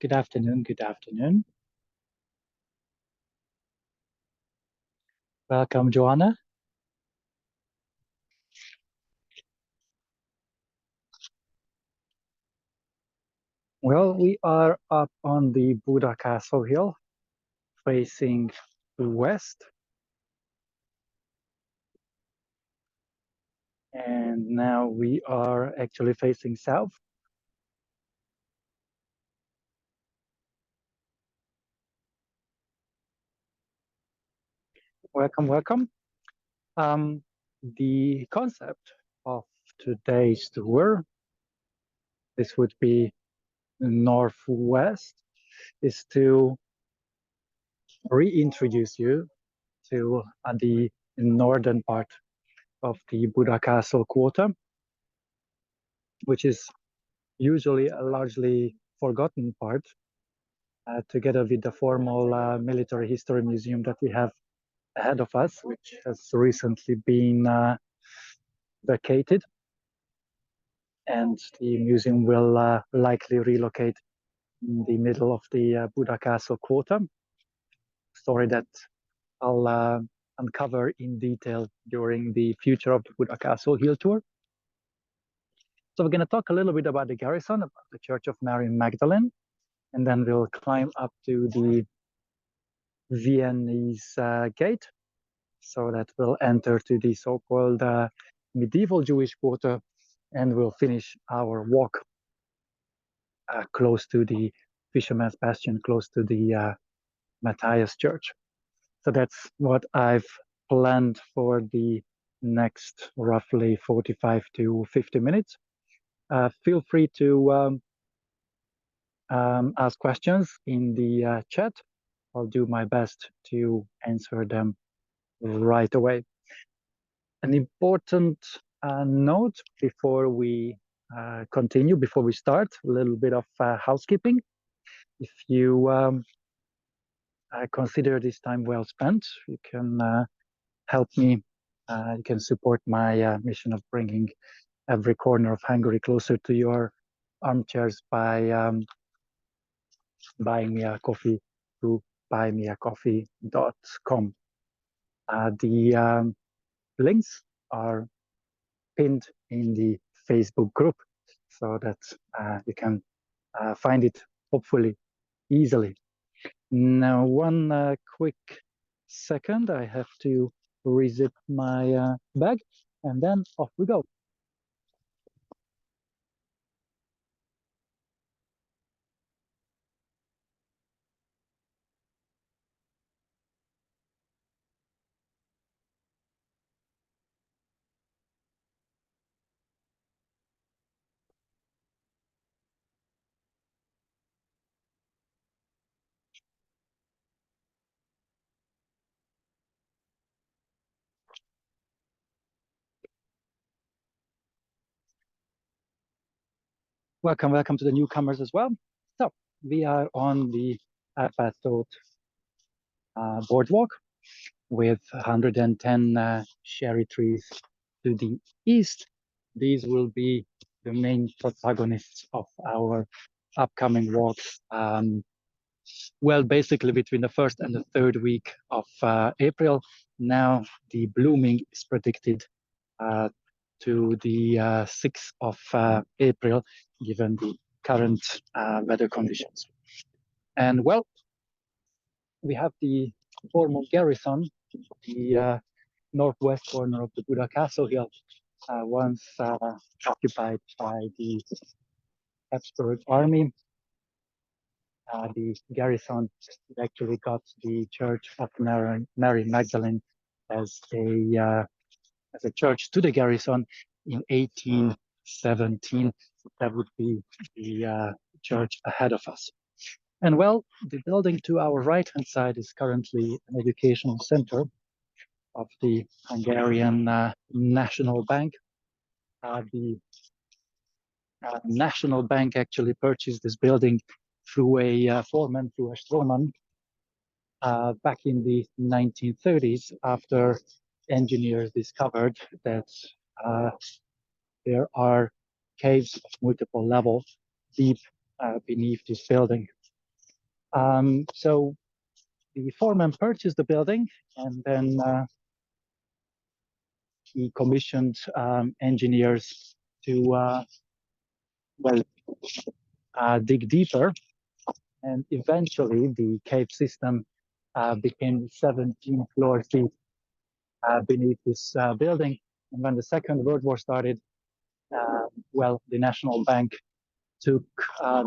Good afternoon. Good afternoon. Welcome, Joanna. Well, we are up on the Buda Castle hill, facing west. And now we are actually facing south. Welcome, welcome. The concept of today's tour, this would be northwest, is to reintroduce you to the northern part of the Buda Castle quarter, which is usually a largely forgotten part, together with the formal military history museum that we have ahead of us, which has recently been vacated. And the museum will likely relocate in the middle of the Buda Castle quarter. Story that I'll uncover in detail during the Future of the Buda Castle Hill tour. So we're going to talk a little bit about the garrison, about the Church of Mary Magdalene, and then we'll climb up to the Viennese gate, so that we'll enter to the so-called medieval Jewish quarter, and we'll finish our walk close to the Fisherman's Bastion, close to the Matthias Church. So that's what I've planned for the next roughly 45 to 50 minutes. Feel free to ask questions in the chat. I'll do my best to answer them right away. An important note before we continue, before we start, a little bit of housekeeping. If you consider this time well spent, you can help me, you can support my mission of bringing every corner of Hungary closer to your armchairs by buying me a coffee through buymeacoffee.com. The links are pinned in the Facebook group, so that you can find it hopefully easily. Now, one quick second, I have to rezip my bag, and then off we go. Welcome, welcome to the newcomers as well. So we are on the Bastion boardwalk with 110 cherry trees to the east. These will be the main protagonists of our upcoming walks. Well, basically between the first and the third week of April. Now the blooming is predicted to the 6th of April, given the current weather conditions. And well, we have the formal garrison, the northwest corner of the Buda Castle hill, once occupied by the Habsburg army. The garrison actually got the Church of Mary Magdalene as a church to the garrison in 1817. That would be the church ahead of us. And well, the building to our right-hand side is currently an educational center of the Hungarian National Bank. The National Bank actually purchased this building through a strawman, back in the 1930s, after engineers discovered that there are caves of multiple levels deep beneath this building. So the foreman purchased the building, and then he commissioned engineers to dig deeper, and eventually the cave system became 17 floors deep beneath this building. And when the Second World War started, the National Bank took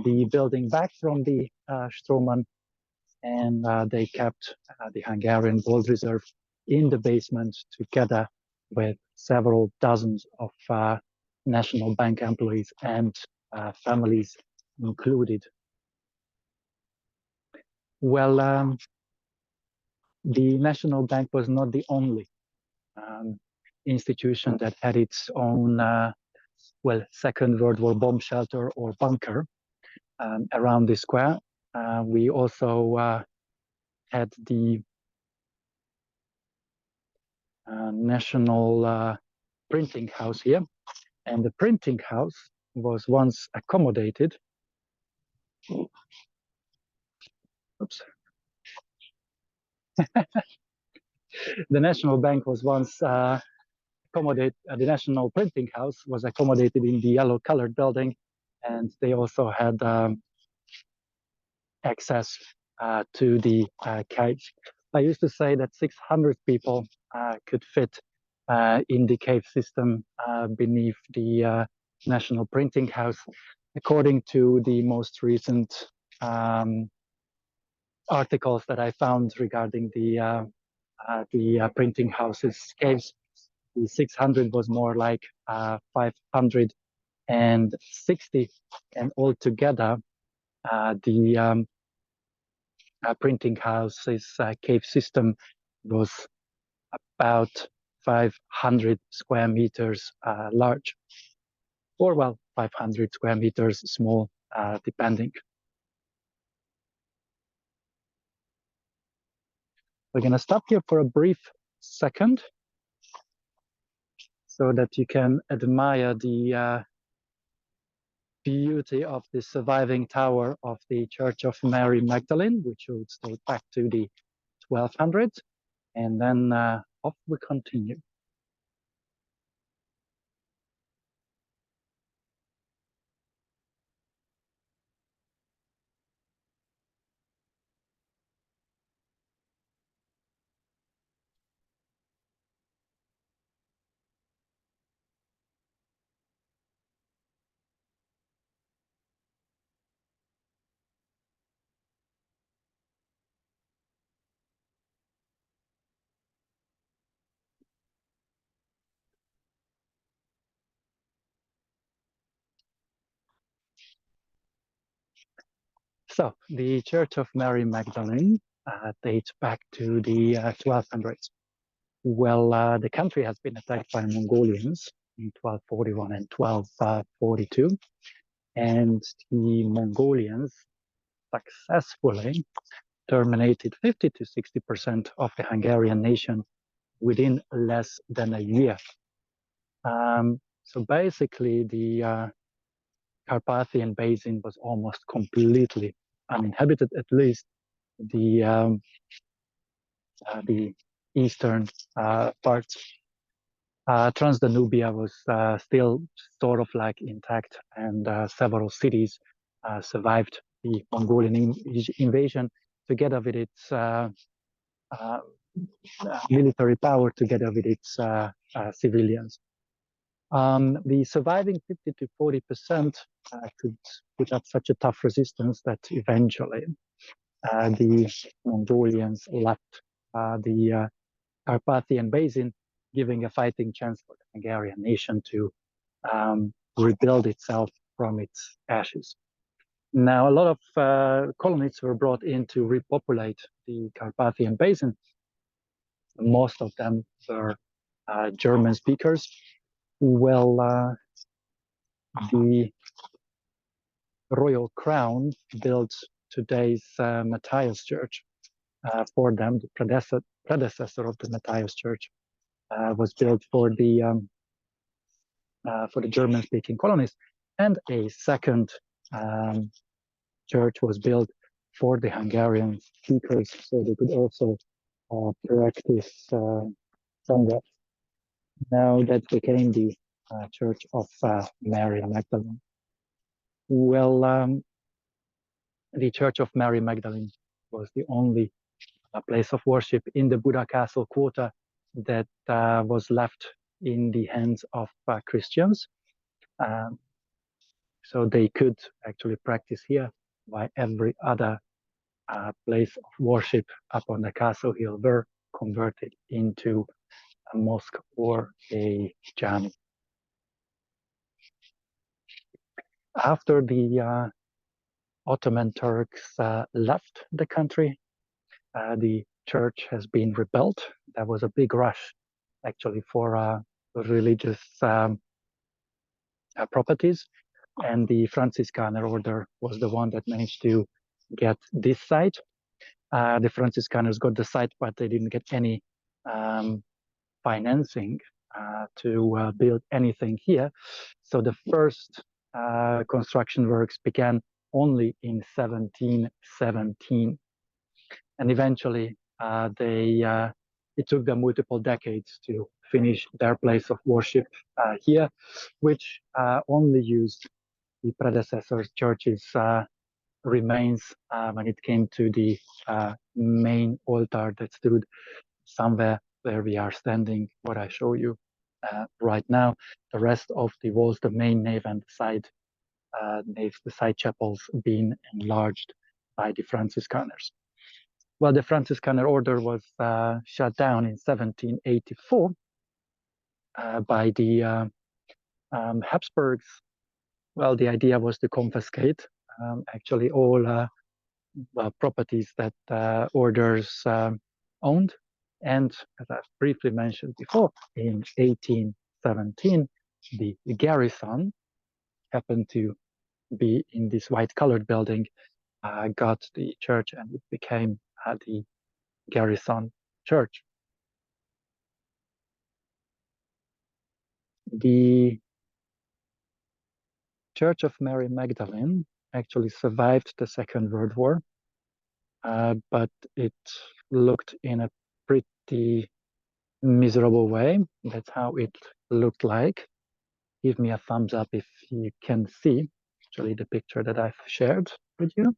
the building back from the Stroman, and they kept the Hungarian gold reserve in the basement together with several dozens of National Bank employees and families included. Well, the National Bank was not the only institution that had its own, Second World War bomb shelter or bunker around the square. We also had the National Printing House here, and the printing house was once accommodated. Oops. The National Bank was once accommodated. The National Printing House was accommodated in the yellow-colored building, and they also had access to the cave. I used to say that 600 people could fit in the cave system beneath the National Printing House, according to the most recent articles that I found regarding the printing house's caves. The 600 was more like 560, and altogether the printing house's cave system was about 500 square meters large, or 500 square meters small, depending. We're going to stop here for a brief second so that you can admire the beauty of the surviving tower of the Church of Mary Magdalene, which would date back to the 1200s, and then off we continue. So the Church of Mary Magdalene dates back to the 1200s. Well, the country has been attacked by Mongolians in 1241 and 1242, and the Mongolians successfully terminated 50 to 60% of the Hungarian nation within less than a year. So basically, the Carpathian Basin was almost completely uninhabited, at least the eastern parts. Transdanubia was still sort of like intact, and several cities survived the Mongolian invasion together with its military power, together with its civilians. The surviving 50 to 40% could put up such a tough resistance that eventually the Mongolians left the Carpathian Basin, giving a fighting chance for the Hungarian nation to rebuild itself from its ashes. Now, a lot of colonists were brought in to repopulate the Carpathian Basin. Most of them were German speakers. Well, the royal crown built today's Matthias Church for them. The predecessor of the Matthias Church was built for the German-speaking colonies, and a second church was built for the Hungarian speakers, so they could also practice somewhere. Now that became the Church of Mary Magdalene. Well, the Church of Mary Magdalene was the only place of worship in the Buda Castle quarter that was left in the hands of Christians. So they could actually practice here, while every other place of worship up on the castle hill were converted into a mosque or a jami. After the Ottoman Turks left the country, the church has been rebuilt. There was a big rush actually for religious properties, and the Franciscaner order was the one that managed to get this site. The Franciscaners got the site, but they didn't get any financing to build anything here. So the first construction works began only in 1717. And eventually it took them multiple decades to finish their place of worship here, which only used the predecessors' church's remains when it came to the main altar that stood somewhere where we are standing, what I show you right now. The rest of the walls, the main nave and the side naves, the side chapels, being enlarged by the Franciscaners. Well, the Franciscaner order was shut down in 1784 by the Habsburgs. Well, the idea was to confiscate actually all properties that orders owned. And as I've briefly mentioned before, in 1817, the garrison happened to be in this white-colored building, got the church, and it became the Garrison Church. The Church of Mary Magdalene actually survived the Second World War, but it looked in a pretty miserable way. That's how it looked like. Give me a thumbs up if you can see actually the picture that I've shared with you.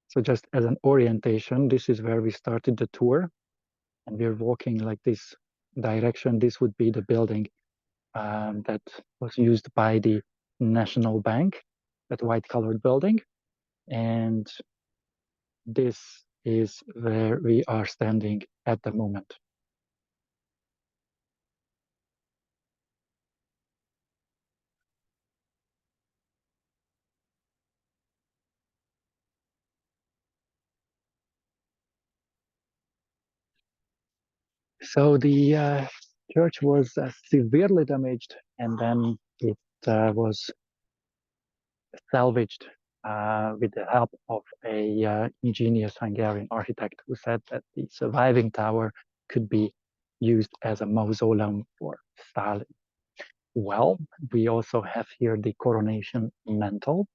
So just as an orientation, this is where we started the tour, and we're walking like this direction. This would be the building that was used by the National Bank, that white-colored building. And this is where we are standing at the moment. So the church was severely damaged, and then it was salvaged with the help of a ingenious Hungarian architect who said that the surviving tower could be used as a mausoleum for Stalin. Well, we also have here the coronation mantle.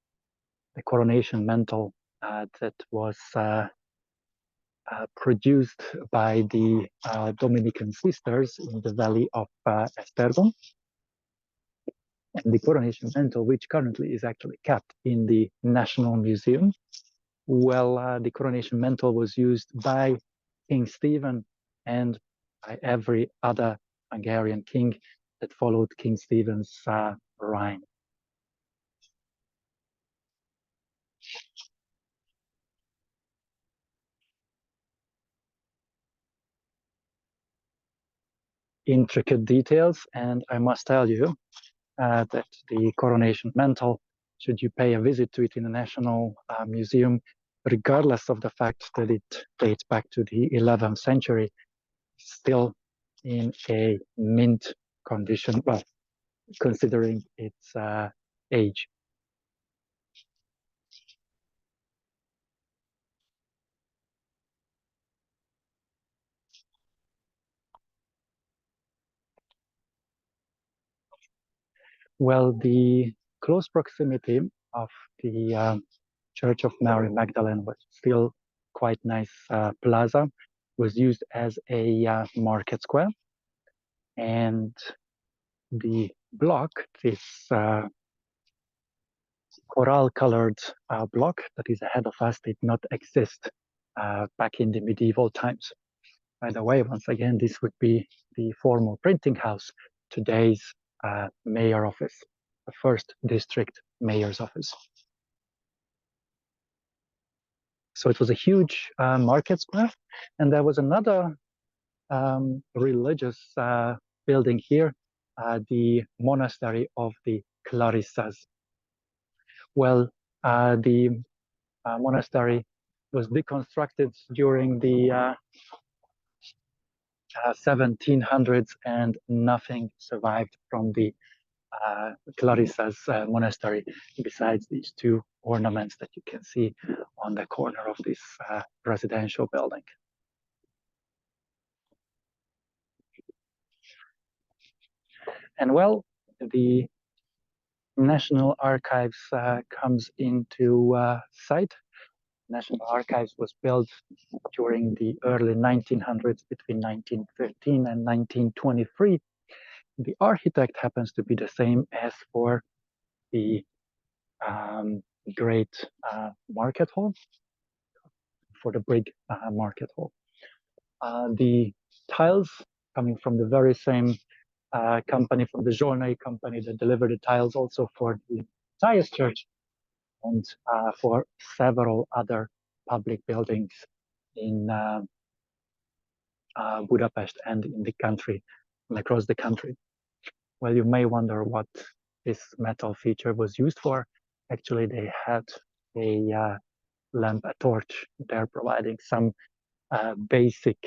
The coronation mantle that was produced by the Dominican sisters in the valley of Estargon. And the coronation mantle, which currently is actually kept in the National Museum. Well, the coronation mantle was used by King Stephen and by every other Hungarian king that followed King Stephen's reign. Intricate details, and I must tell you that the coronation mantle, should you pay a visit to it in the National Museum, regardless of the fact that it dates back to the 11th century, still in a mint condition, well, considering its age. Well, the close proximity of the Church of Mary Magdalene was still quite nice plaza, was used as a market square. And the block, this coral colored block that is ahead of us, did not exist back in the medieval times. By the way, once again, this would be the former printing house, today's mayor office, the first district mayor's office. So it was a huge market square, and there was another religious building here, the monastery of the Clarissas. Well, the monastery was deconstructed during the 1700s, and nothing survived from the Clarissa's monastery besides these two ornaments that you can see on the corner of this residential building. And well, the National Archives comes into sight. National Archives was built during the early 1900s, between 1913 and 1923. The architect happens to be the same as for the great market hall, for the big market hall. The tiles coming from the very same company, from the Journey company that delivered the tiles also for the Matthias Church and for several other public buildings in Budapest and in the country, and across the country. Well, you may wonder what this metal feature was used for. Actually, they had a lamp, a torch. They're providing some basic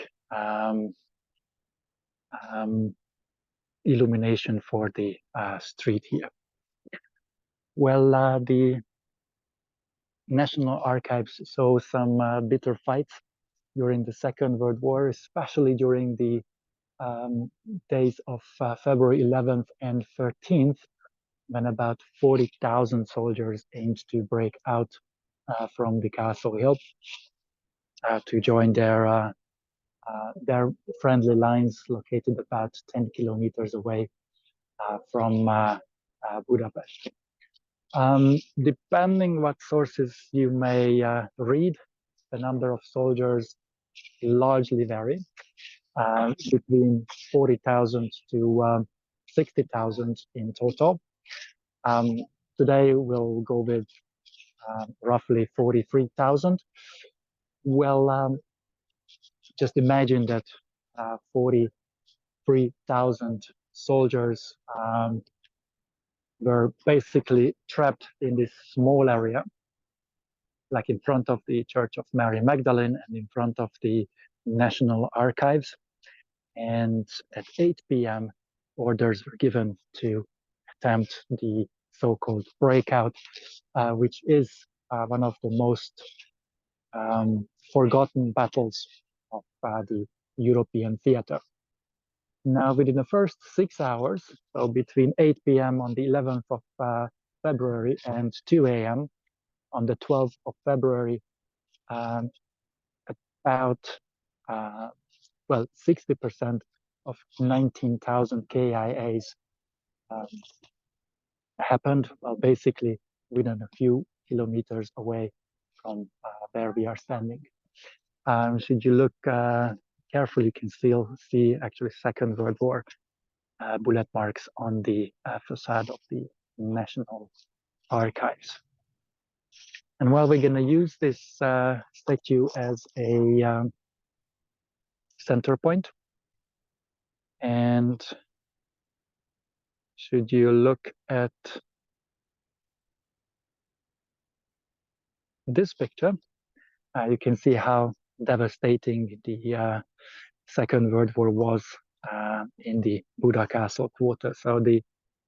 illumination for the street here. Well, the National Archives saw some bitter fights during the Second World War, especially during the days of February 11th and 13th, when about 40,000 soldiers aimed to break out from the castle hill to join their friendly lines located about 10 kilometers away from Budapest. Depending what sources you may read, the number of soldiers largely vary, between 40,000 to 60,000 in total. Today we'll go with roughly 43,000. Well, just imagine that 43,000 soldiers were basically trapped in this small area, like in front of the Church of Mary Magdalene and in front of the National Archives. And at 8 p.m., orders were given to attempt the so-called breakout, which is one of the most forgotten battles of the European theater. Now, within the first 6 hours, so between 8 p.m. on the 11th of February and 2 a.m. on the 12th of February, about 60% of 19,000 KIAs happened, well, basically within a few kilometers away from where we are standing. Should you look carefully, you can still see actually Second World War bullet marks on the facade of the National Archives. And while we're going to use this statue as a center point, and should you look at this picture, you can see how devastating the Second World War was in the Buda Castle quarter. So the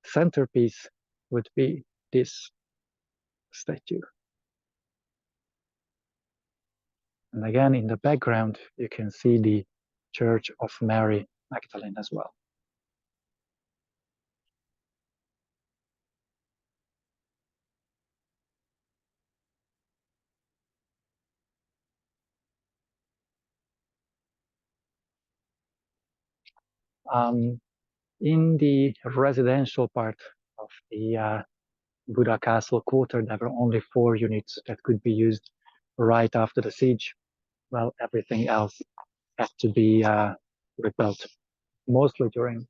centerpiece would be this statue. And again, in the background, you can see the Church of Mary Magdalene as well. In the residential part of the Buda Castle quarter, there were only 4 units that could be used right after the siege. Well, everything else had to be rebuilt, mostly during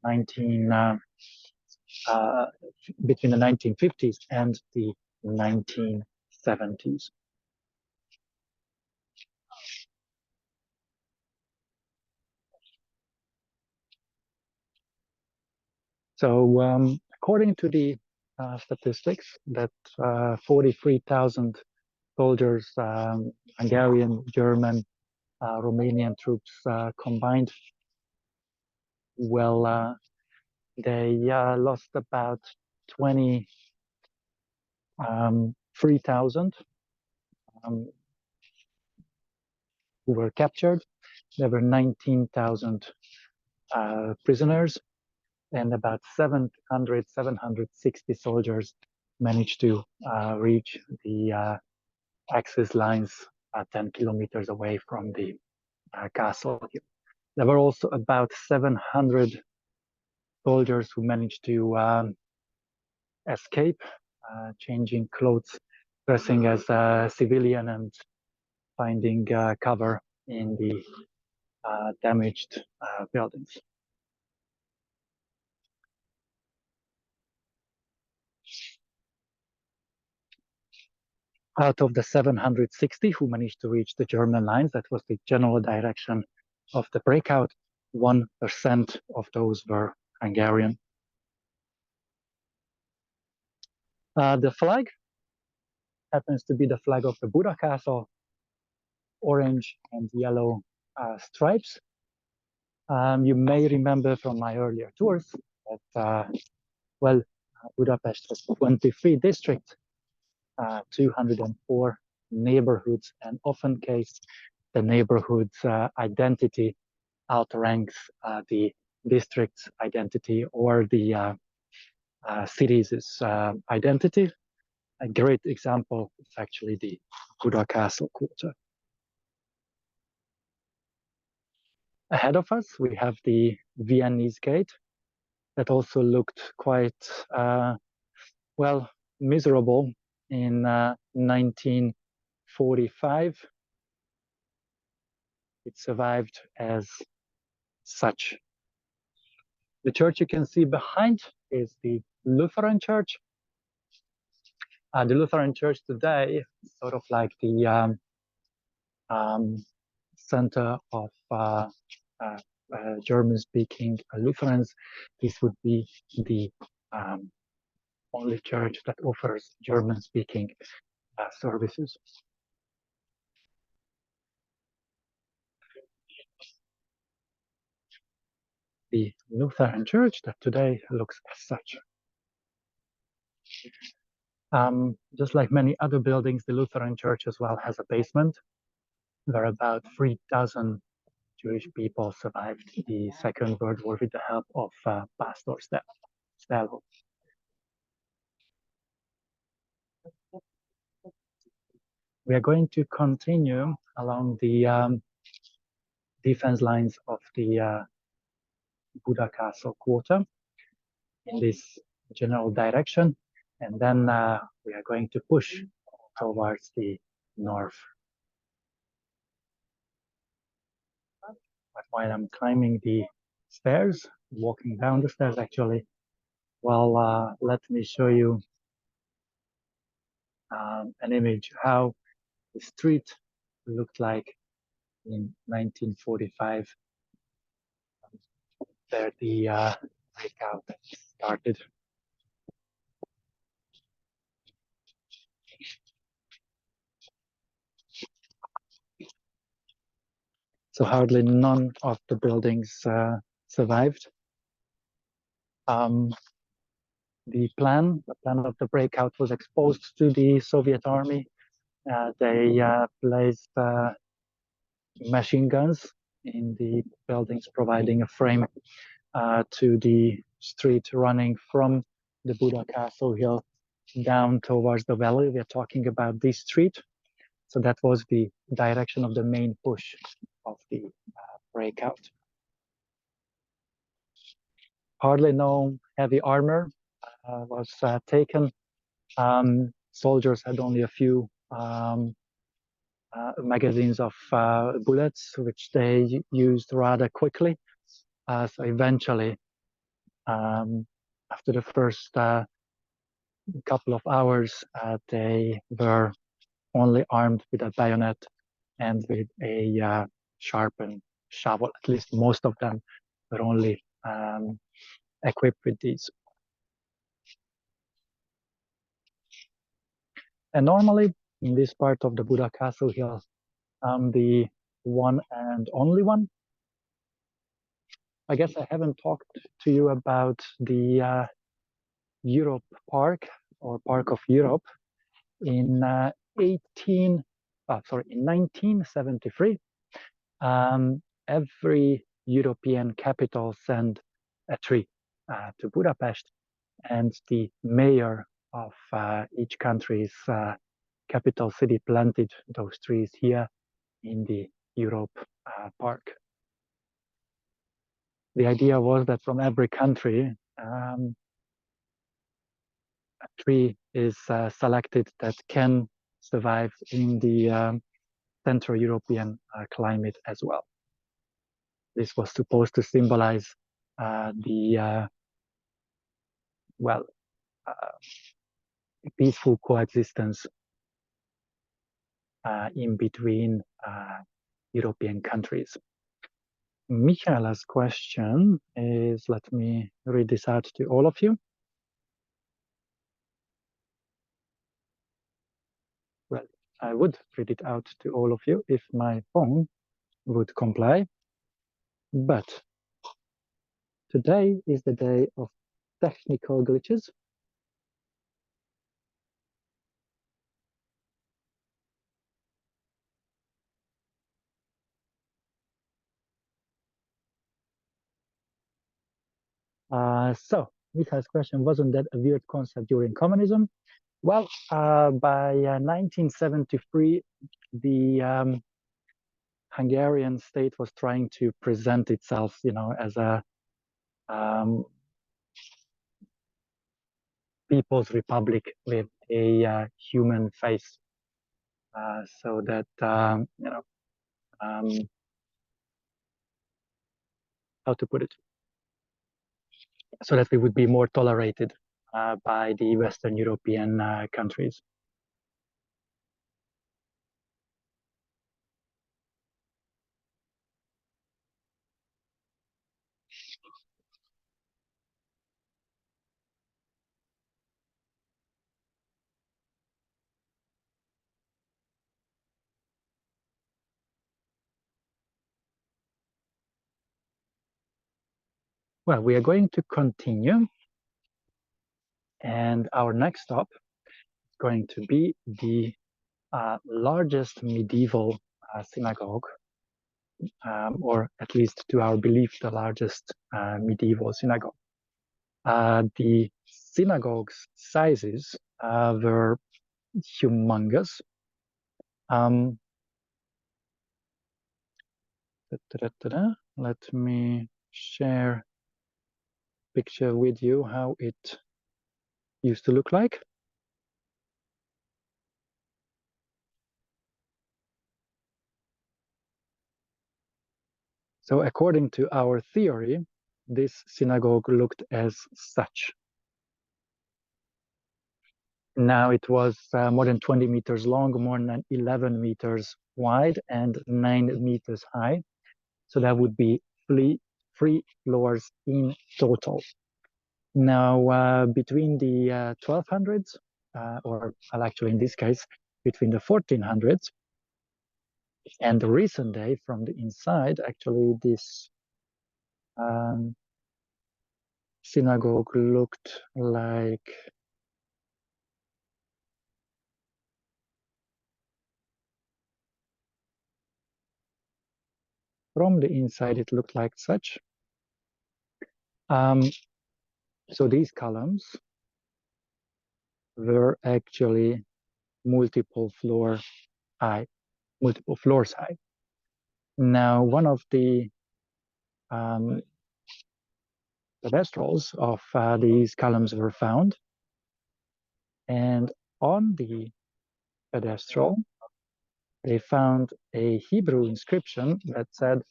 between the 1950s and the 1970s. So according to the statistics, that 43,000 soldiers, Hungarian, German, Romanian troops combined, well, they lost about 23,000 who were captured. There were 19,000 prisoners, and about 760 soldiers managed to reach the Axis lines 10 kilometers away from the castle. There were also about 700 soldiers who managed to escape, changing clothes, dressing as a civilian, and finding cover in the damaged buildings. Out of the 760 who managed to reach the German lines, that was the general direction of the breakout, 1% of those were Hungarian. The flag happens to be the flag of the Buda Castle, orange and yellow stripes. You may remember from my earlier tours that, well, Budapest has 23 districts, 204 neighborhoods, and often case the neighborhood's identity outranks the district's identity or the city's identity. A great example is actually the Buda Castle quarter. Ahead of us, we have the Viennese Gate that also looked quite, well, miserable in 1945. It survived as such. The church you can see behind is the Lutheran church. The Lutheran church today is sort of like the center of German-speaking Lutherans. This would be the only church that offers German-speaking services. The Lutheran church that today looks as such. Just like many other buildings, the Lutheran church as well has a basement where about 3,000 Jewish people survived the Second World War with the help of Pastor Stelho. We are going to continue along the defense lines of the Buda Castle quarter in this general direction, and then we are going to push towards the north. But while I'm climbing the stairs, walking down the stairs actually, well, let me show you an image how the street looked like in 1945, where the breakout started. So hardly none of the buildings survived. The plan of the breakout was exposed to the Soviet army. They placed machine guns in the buildings, providing a frame to the street running from the Buda Castle hill down towards the valley. We are talking about this street. So that was the direction of the main push of the breakout. hardly no heavy armor was taken. Soldiers had only a few magazines of bullets, which they used rather quickly. So eventually, after the first couple of hours, they were only armed with a bayonet and with a sharpened shovel. At least most of them were only equipped with these. And normally, in this part of the Buda Castle here, I'm the one and only one. I guess I haven't talked to you about the Europe Park or Park of Europe in 1973. Every European capital sent a tree to Budapest, and the mayor of each country's capital city planted those trees here in the Europe Park. The idea was that from every country, a tree is selected that can survive in the Central European climate as well. This was supposed to symbolize the peaceful coexistence in between European countries. Michaela's question is, let me read this out to all of you. Well, I would read it out to all of you if my phone would comply, but today is the day of technical glitches. So Michael's question, wasn't that a weird concept during communism? Well, by 1973, the Hungarian state was trying to present itself, as a people's republic with a human face, so that how to put it, so that we would be more tolerated by the Western European countries. Well, we are going to continue, and our next stop is going to be the largest medieval synagogue, or at least to our belief, the largest medieval synagogue. The synagogue's sizes were humongous. Let me share a picture with you how it used to look like. So according to our theory, this synagogue looked as such. Now it was more than 20 meters long, more than 11 meters wide, and 9 meters high. So that would be three floors in total. Now, between the 1200s, or well, actually in this case, between the 1400s and the recent day, from the inside, actually this synagogue looked like from the inside it looked like such. So these columns were actually multiple floors high. Now, one of the pedestals of these columns were found. And on the pedestal, they found a Hebrew inscription that said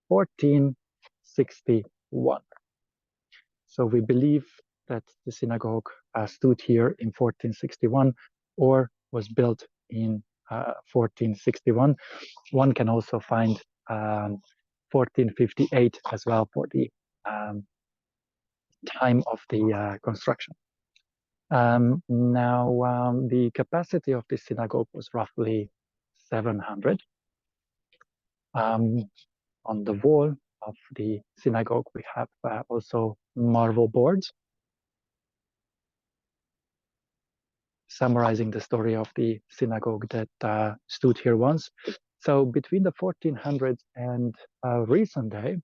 1461. So we believe that the synagogue stood here in 1461 or was built in 1461. One can also find 1458 as well for the time of the construction. The capacity of the synagogue was roughly 700. On the wall of the synagogue, we have also marble boards summarizing the story of the synagogue that stood here once. So between the 1400s and recent day,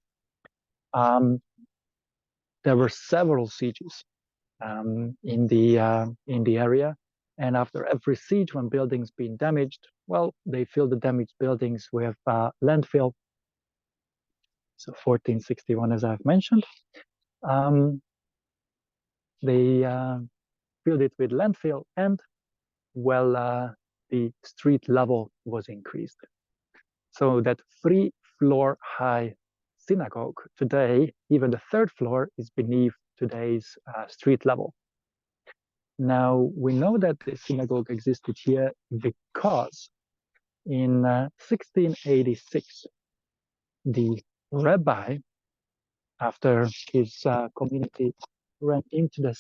there were several sieges in the area. And after every siege, when buildings being damaged, well, they fill the damaged buildings with landfill. So 1461, as I've mentioned, they filled it with landfill, and the street level was increased. So that 3-floor high synagogue today, even the 3rd floor is beneath today's street level. Now, we know that the synagogue existed here because in 1686, the rabbi, after his community ran into the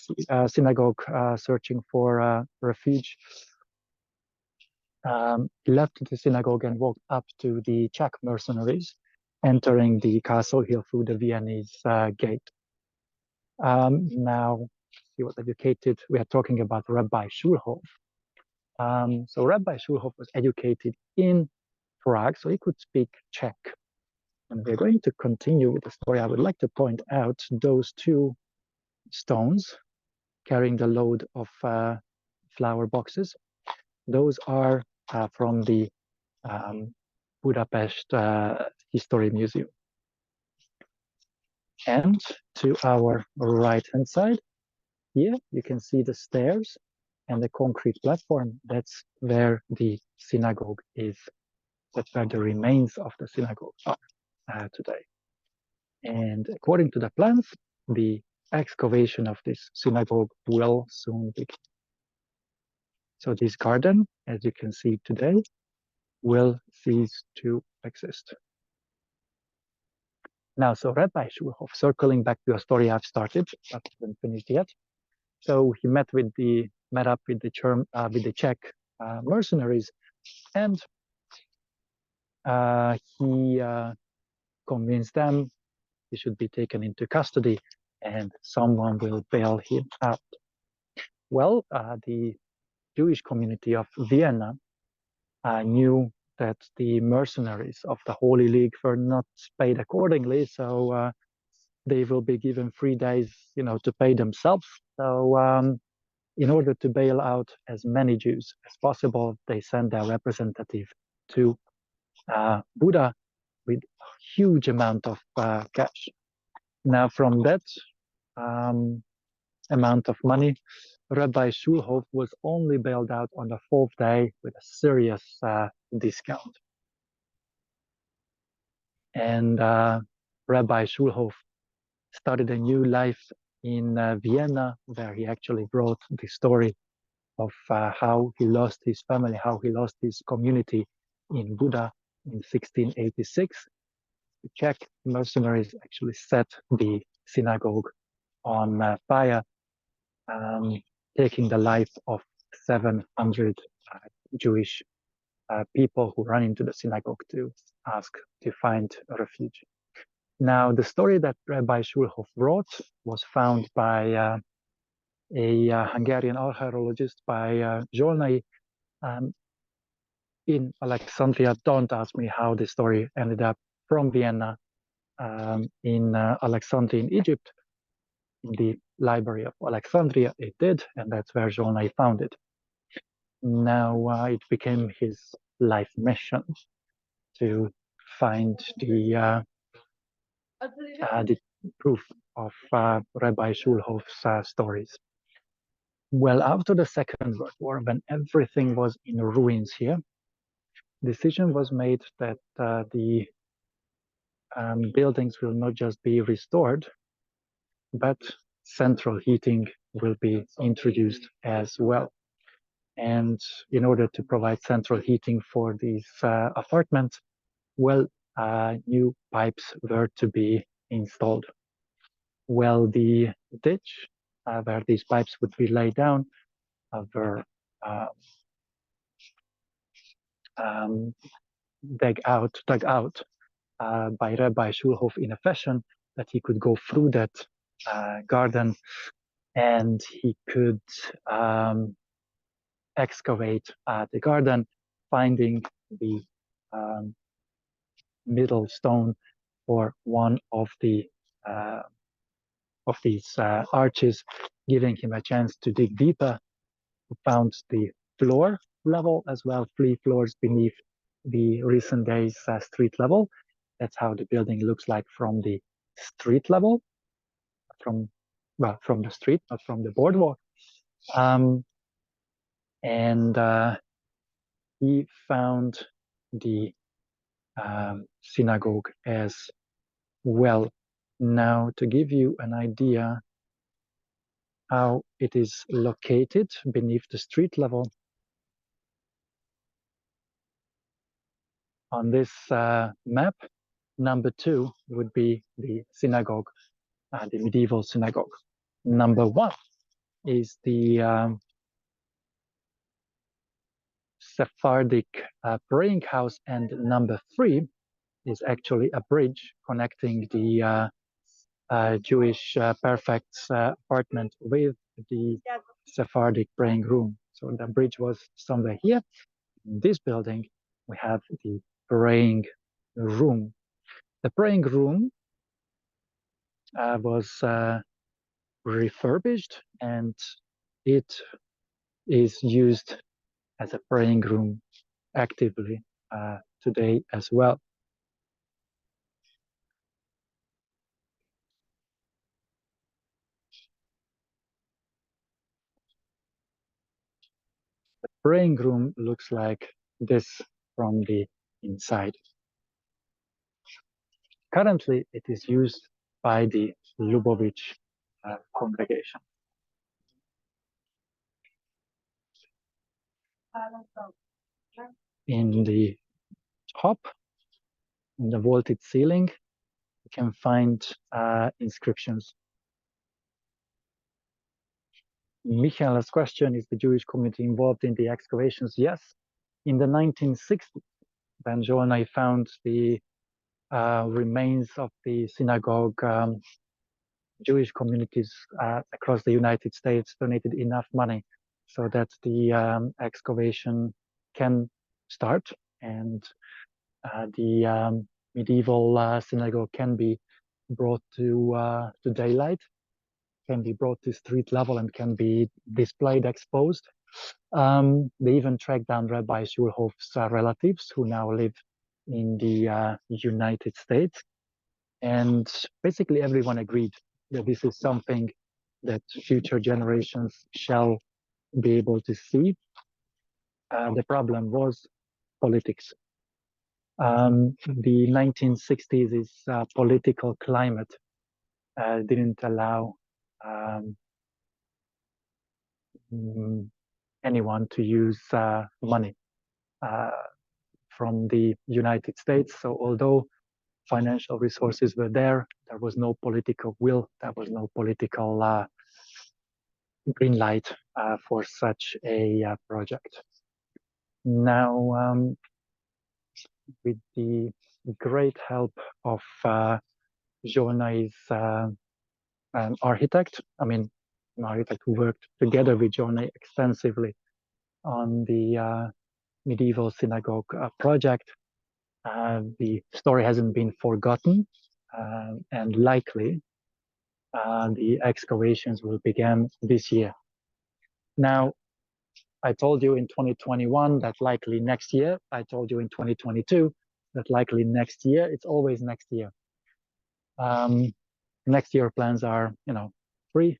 synagogue searching for refuge, he left the synagogue and walked up to the Czech mercenaries, entering the castle here through the Viennese gate. Now, he was educated. We are talking about Rabbi Schulhof. So Rabbi Schulhof was educated in Prague, so he could speak Czech. And we're going to continue with the story. I would like to point out those 2 stones carrying the load of flower boxes. Those are from the Budapest History Museum. And to our right-hand side, here you can see the stairs and the concrete platform. That's where the synagogue is. That's where the remains of the synagogue are today. And according to the plans, the excavation of this synagogue will soon begin. So this garden, as you can see today, will cease to exist. Now, so Rabbi Schulhof, circling back to a story I've started, but haven't finished yet. So he met up with the Czech mercenaries, and he convinced them he should be taken into custody and someone will bail him out. Well, the Jewish community of Vienna knew that the mercenaries of the Holy League were not paid accordingly, so they will be given 3 days, to pay themselves. So in order to bail out as many Jews as possible, they sent their representative to Buda with a huge amount of cash. Now, from that amount of money, Rabbi Schulhof was only bailed out on the 4th day with a serious discount. And Rabbi Schulhof started a new life in Vienna, where he actually wrote the story of how he lost his family, how he lost his community in Buda in 1686. The Czech mercenaries actually set the synagogue on fire, taking the life of 700 Jewish people who ran into the synagogue to ask to find refuge. Now, the story that Rabbi Schulhof wrote was found by a Hungarian archaeologist, by Zsolnai, in Alexandria. Don't ask me how the story ended up from Vienna in Alexandria in Egypt. In the Library of Alexandria, it did, and that's where Zsolnai found it. Now it became his life mission to find the proof of Rabbi Schulhof's stories. Well, after the Second World War, when everything was in ruins here, decision was made that the buildings will not just be restored, but central heating will be introduced as well. And in order to provide central heating for these apartments, well, new pipes were to be installed. Well, the ditch where these pipes would be laid down were dug out by Rabbi Schulhof in a fashion that he could go through that garden and he could excavate the garden, finding the middle stone for one of these arches, giving him a chance to dig deeper. He found the floor level as well, 3 floors beneath the recent days street level. That's how the building looks like from the street level, from the street, not from the boardwalk. And he found the synagogue as well. Now, to give you an idea how it is located beneath the street level, on this map, number 2 would be the synagogue, the medieval synagogue. Number 1 is the Sephardic praying house, and number 3 is actually a bridge connecting the Jewish perfect's apartment with the Sephardic praying room. So the bridge was somewhere here. In this building, we have the praying room. The praying room was refurbished, and it is used as a praying room actively today as well. The praying room looks like this from the inside. Currently, it is used by the Lubavitch congregation. In the top, in the vaulted ceiling, you can find inscriptions. Michael's question, is the Jewish community involved in the excavations? Yes. In the 1960s, when Joel and I found the remains of the synagogue, Jewish communities across the United States donated enough money so that the excavation can start, and the medieval synagogue can be brought to daylight, can be brought to street level, and can be displayed, exposed. They even tracked down Rabbi Schulhof's relatives who now live in the United States. And basically everyone agreed that this is something that future generations shall be able to see. The problem was politics. The 1960s is political climate didn't allow anyone to use money from the United States. So although financial resources were there, there was no political will, there was no political green light for such a project. Now, with the great help of Jonah's an architect, an architect who worked together with Jonah extensively on the medieval synagogue project, the story hasn't been forgotten, and likely the excavations will begin this year. Now, I told you in 2021 that likely next year. I told you in 2022 that likely next year. It's always next year. Next year plans are, free.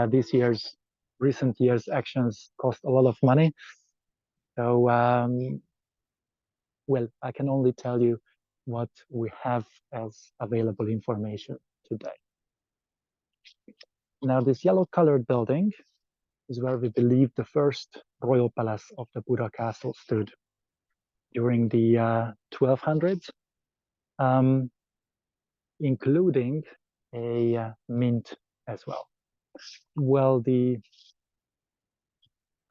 This year's recent years' actions cost a lot of money. So, well, I can only tell you what we have as available information today. Now, this yellow-colored building is where we believe the first royal palace of the Buda Castle stood during the 1200s, including a mint as well. Well, the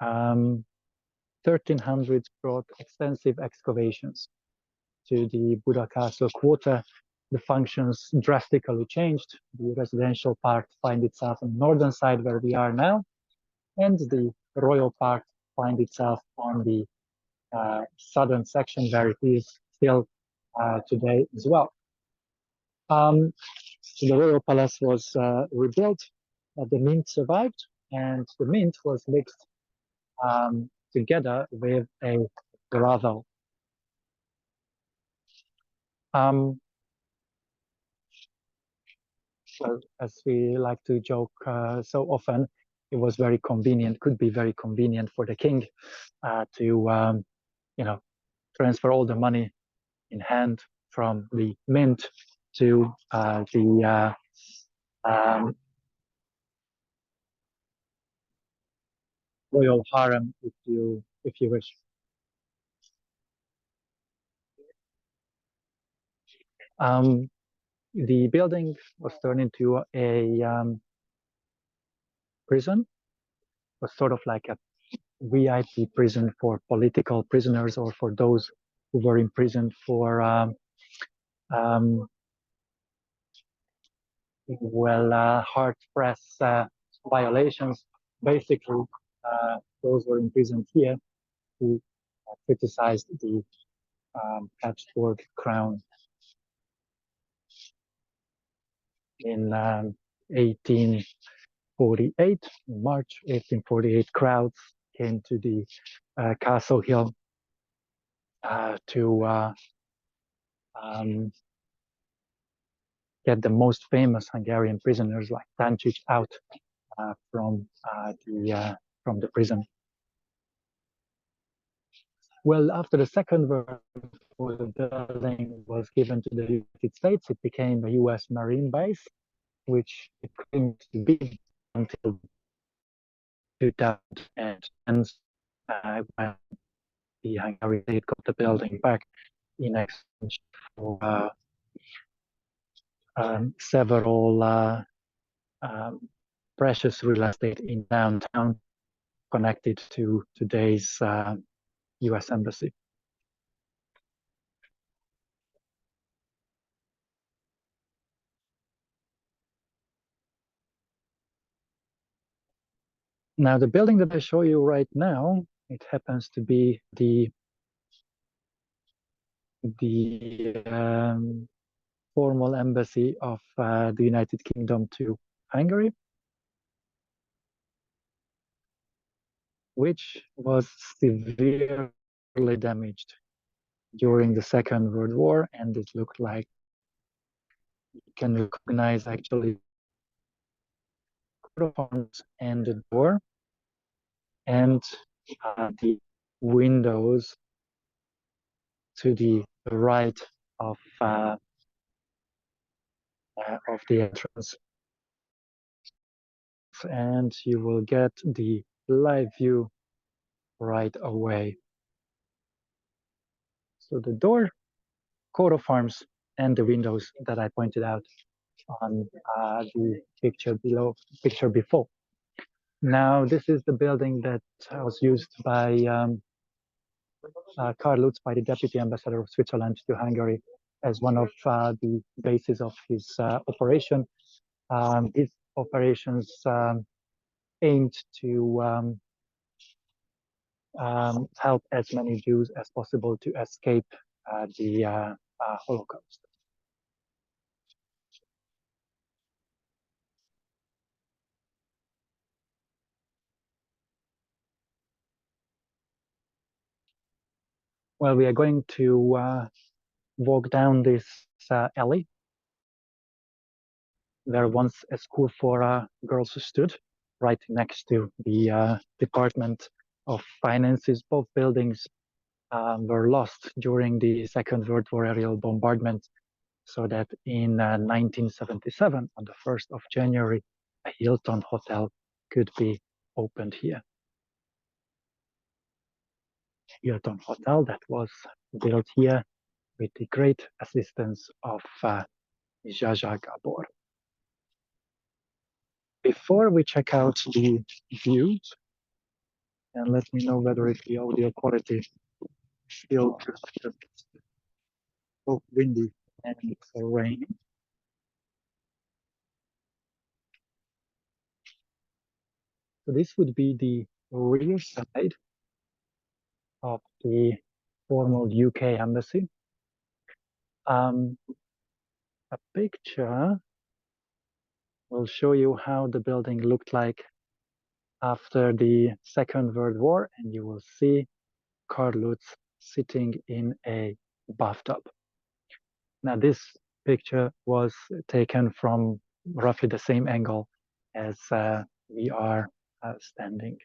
1300s brought extensive excavations to the Buda Castle quarter. The functions drastically changed. The residential part finds itself on the northern side where we are now, and the royal part finds itself on the southern section where it is still today as well. So the royal palace was rebuilt, the mint survived, and the mint was mixed together with a brothel. Well, as we like to joke so often, it was very convenient, could be very convenient for the king to, transfer all the money in hand from the mint to the royal harem, if you wish. The building was turned into a prison. It was sort of like a VIP prison for political prisoners or for those who were imprisoned for hard press violations. Basically, those were imprisoned here who criticized the Habsburg crown. In 1848, in March 1848, crowds came to the Castle Hill to get the most famous Hungarian prisoners like Tancic out from the prison. Well, after the Second World War, the building was given to the United States. It became a U.S. Marine base, which it claimed to be until 2010, when the Hungarian state got the building back in exchange for several precious real estate in downtown connected to today's U.S. Embassy. Now, the building that I show you right now, it happens to be the formal embassy of the United Kingdom to Hungary, which was severely damaged during the Second World War, and it looked like you can recognize actually coat of arms and the door and the windows to the right of the entrance, and you will get the live view right away. So the door, coat of arms, and the windows that I pointed out on the picture before. Now, this is the building that was used by Karl Lutz, by the Deputy Ambassador of Switzerland to Hungary, as one of the bases of his operation. His operations aimed to help as many Jews as possible to escape the Holocaust. Well, we are going to walk down this alley. where once a school for girls stood, right next to the Department of Finances. Both buildings were lost during the Second World War aerial bombardment, so that in 1977, on the 1st of January, a Hilton hotel could be opened here. Hilton Hotel that was built here with the great assistance of Jaja Gabor. Before we check out the views, and let me know whether if the audio quality is still just so windy and rainy. So this would be the rear side of the former UK embassy. A picture will show you how the building looked like after the Second World War, and you will see Karl Lutz sitting in a bathtub. Now, this picture was taken from roughly the same angle as we are standing.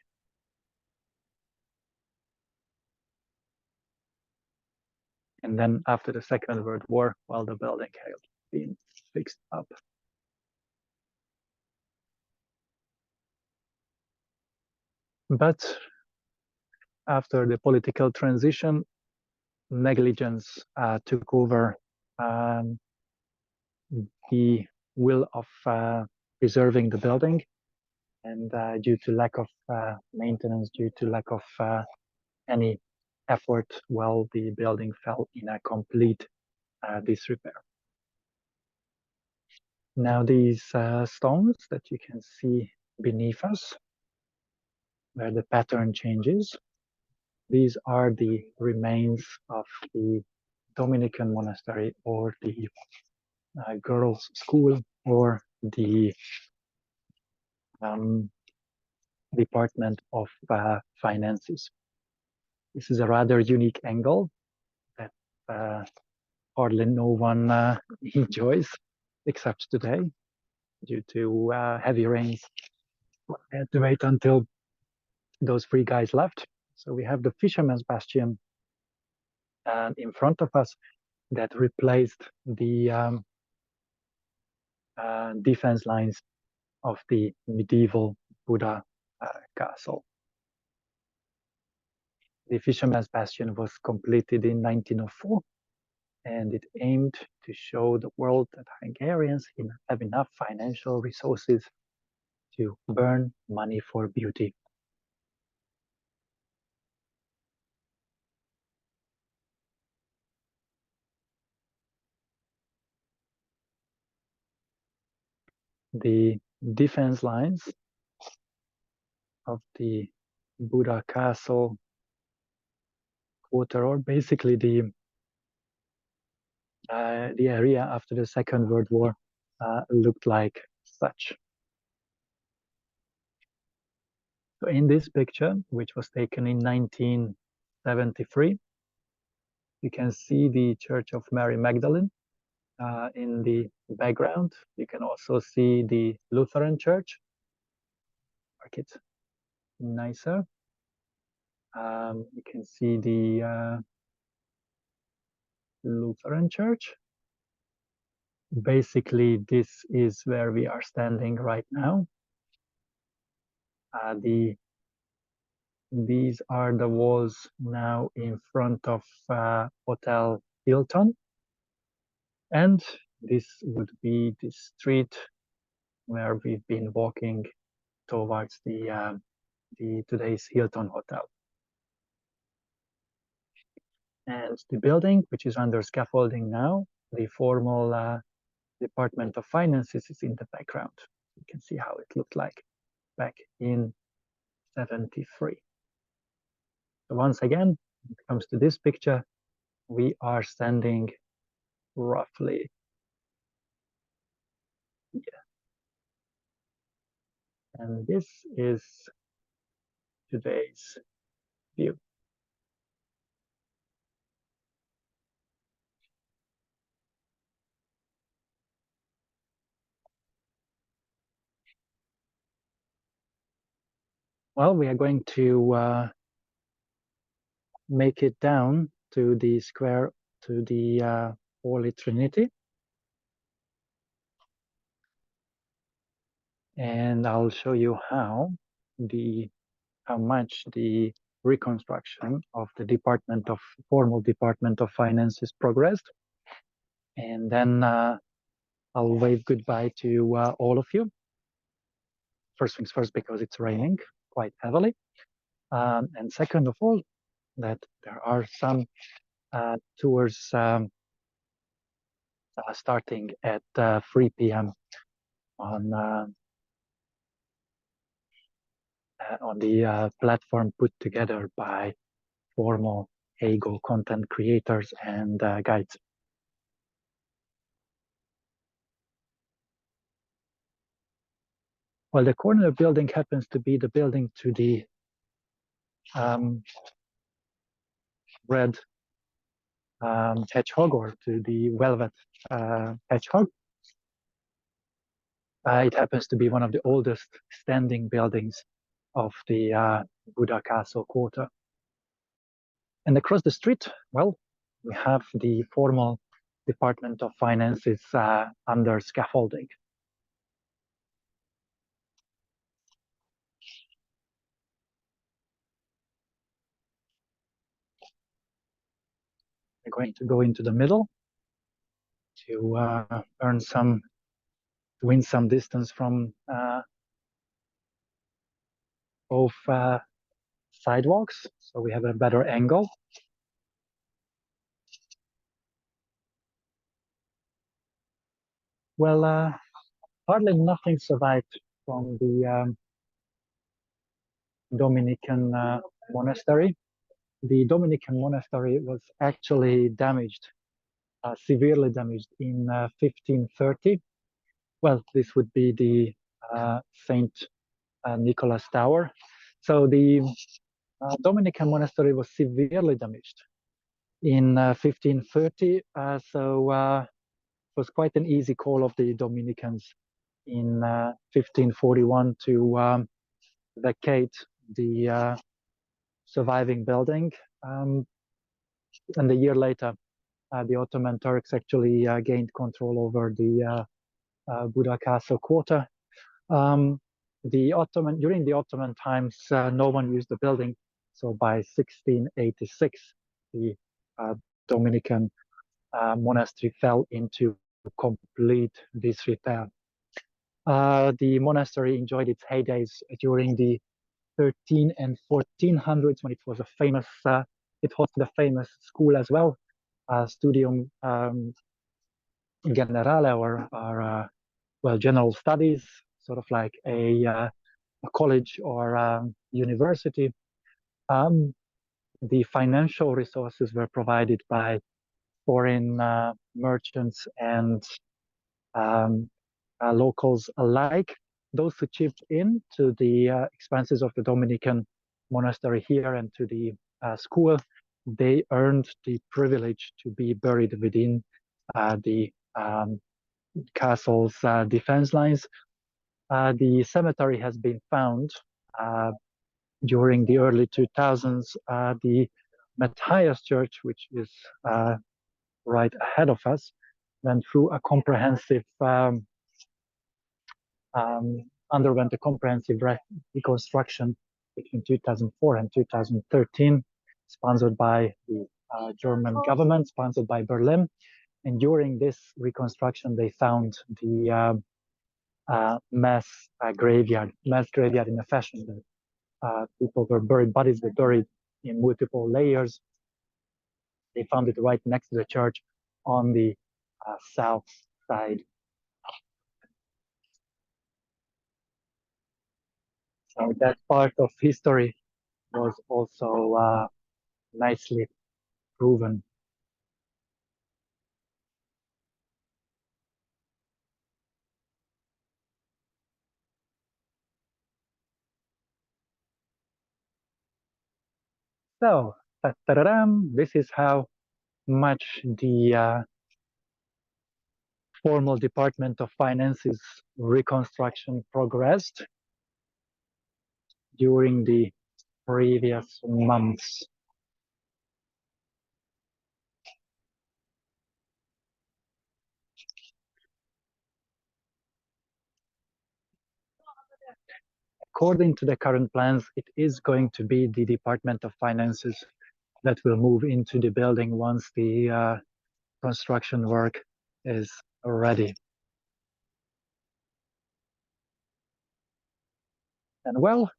And then after the Second World War, well, the building had been fixed up. But after the political transition, negligence took over the will of preserving the building, and due to lack of maintenance, due to lack of any effort, well, the building fell in a complete disrepair. Now these stones that you can see beneath us, where the pattern changes, these are the remains of the Dominican monastery, or the girls' school, or the Department of Finances. This is a rather unique angle that hardly no one enjoys, except today, due to heavy rains. I had to wait until those three guys left. So we have the Fisherman's Bastion in front of us that replaced the defense lines of the medieval Buda Castle. The Fisherman's Bastion was completed in 1904, and it aimed to show the world that Hungarians have enough financial resources to burn money for beauty. The defense lines of the Buda Castle quarter, or basically the area after the Second World War, looked like such. So in this picture, which was taken in 1973, you can see the Church of Mary Magdalene in the background. You can also see the Lutheran Church. Make it nicer. You can see the Lutheran Church. Basically, this is where we are standing right now. These are the walls now in front of Hotel Hilton, and this would be the street where we've been walking towards the today's Hilton Hotel. And the building, which is under scaffolding now, the formal Department of Finances, is in the background. You can see how it looked like back in 73. So once again, when it comes to this picture, we are standing roughly here. And this is today's view. Well, we are going to make it down to the square, to the Holy Trinity. And I'll show you how much the reconstruction of the formal Department of Finance is progressed. And then I'll wave goodbye to all of you. First things first, because it's raining quite heavily. And second of all, that there are some tours starting at 3 p.m. on the platform put together by formal Hegel content creators and guides. Well, the corner building happens to be the building to the red hedgehog, or to the velvet hedgehog. It happens to be one of the oldest standing buildings of the Buda Castle quarter. And across the street, well, we have the formal Department of Finances under scaffolding. We're going to go into the middle to win some distance from both sidewalks, so we have a better angle. Well, hardly nothing survived from the Dominican monastery. The Dominican monastery was actually damaged, severely damaged in 1530. Well, this would be the Saint Nicholas Tower. So the Dominican monastery was severely damaged in 1530. So it was quite an easy call of the Dominicans in 1541 to vacate the surviving building. And a year later, the Ottoman Turks actually gained control over the Buda Castle quarter. During the Ottoman times, no one used the building. So by 1686, the Dominican monastery fell into complete disrepair. The monastery enjoyed its heydays during the 13 and 1400s, when it was it hosted a famous school as well, Studium Generale, or well, general studies, sort of like a college or university. The financial resources were provided by foreign merchants and locals alike. Those who chipped in to the expenses of the Dominican monastery here and to the school, they earned the privilege to be buried within the castle's defense lines. The cemetery has been found during the early 2000s. The Matthias Church, which is right ahead of us, went through a comprehensive underwent a comprehensive reconstruction between 2004 and 2013, sponsored by the German government, sponsored by Berlin. And during this reconstruction, they found the mass graveyard in a fashion that people were buried, bodies were buried in multiple layers. They found it right next to the church on the south side. So that part of history was also nicely proven. So, this is how much the formal Department of Finance's reconstruction progressed. during the previous months. According to the current plans, it is going to be the Department of Finances that will move into the building once the construction work is ready. And well,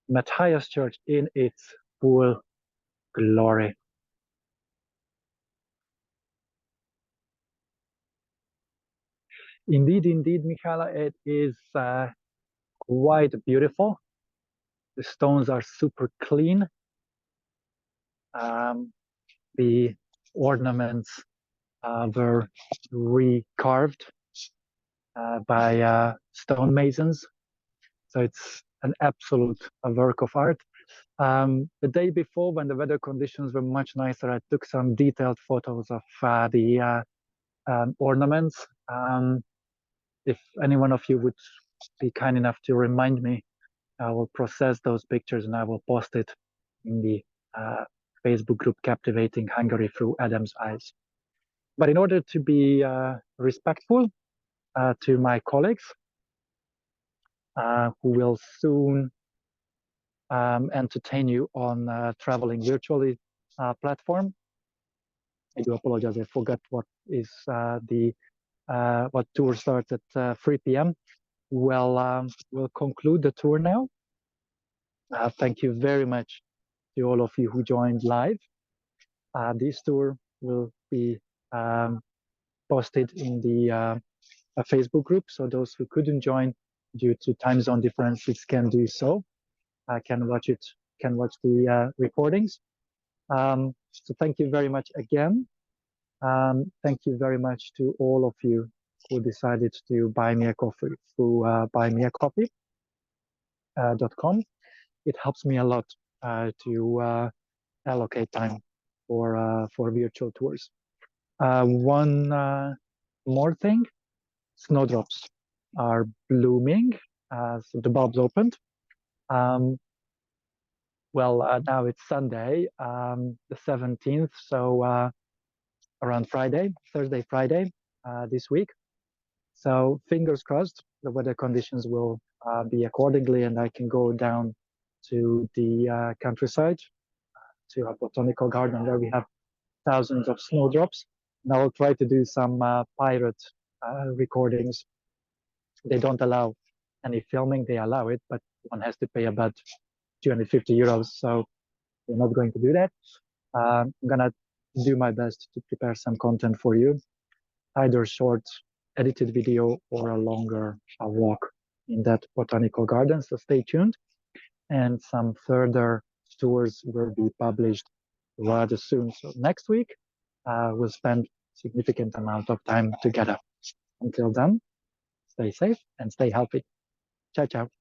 Matthias Church in its full glory. Indeed, Michaela, it is quite beautiful. The stones are super clean. The ornaments were recarved by stonemasons. So it's an absolute work of art. The day before, when the weather conditions were much nicer, I took some detailed photos of the ornaments. If any one of you would be kind enough to remind me, I will process those pictures and I will post it in the Facebook group Captivating Hungary Through Adam's Eyes. But in order to be respectful to my colleagues who will soon entertain you on traveling virtually platform, I do apologize, I forgot what is what tour starts at 3 p.m. Well, we'll conclude the tour now. Thank you very much to all of you who joined live. This tour will be posted in the Facebook group, so those who couldn't join due to time zone differences can do so. Can watch the recordings. So thank you very much again. Thank you very much to all of you who decided to buy me a coffee through buymeacoffee.com. It helps me a lot to allocate time for virtual tours. One more thing, snowdrops are blooming. So the bulbs opened. Well, now it's Sunday, the 17th, so around Thursday, Friday this week. So fingers crossed, the weather conditions will be accordingly, and I can go down to the countryside, to a botanical garden where we have thousands of snowdrops. And I will try to do some pirate recordings. They don't allow any filming, they allow it, but one has to pay about 250 euros. So we're not going to do that. I'm gonna do my best to prepare some content for you, either short edited video or a longer walk in that botanical garden. So stay tuned. And some further tours will be published rather soon. So next week, we'll spend significant amount of time together. Until then, stay safe and stay healthy. Ciao, ciao.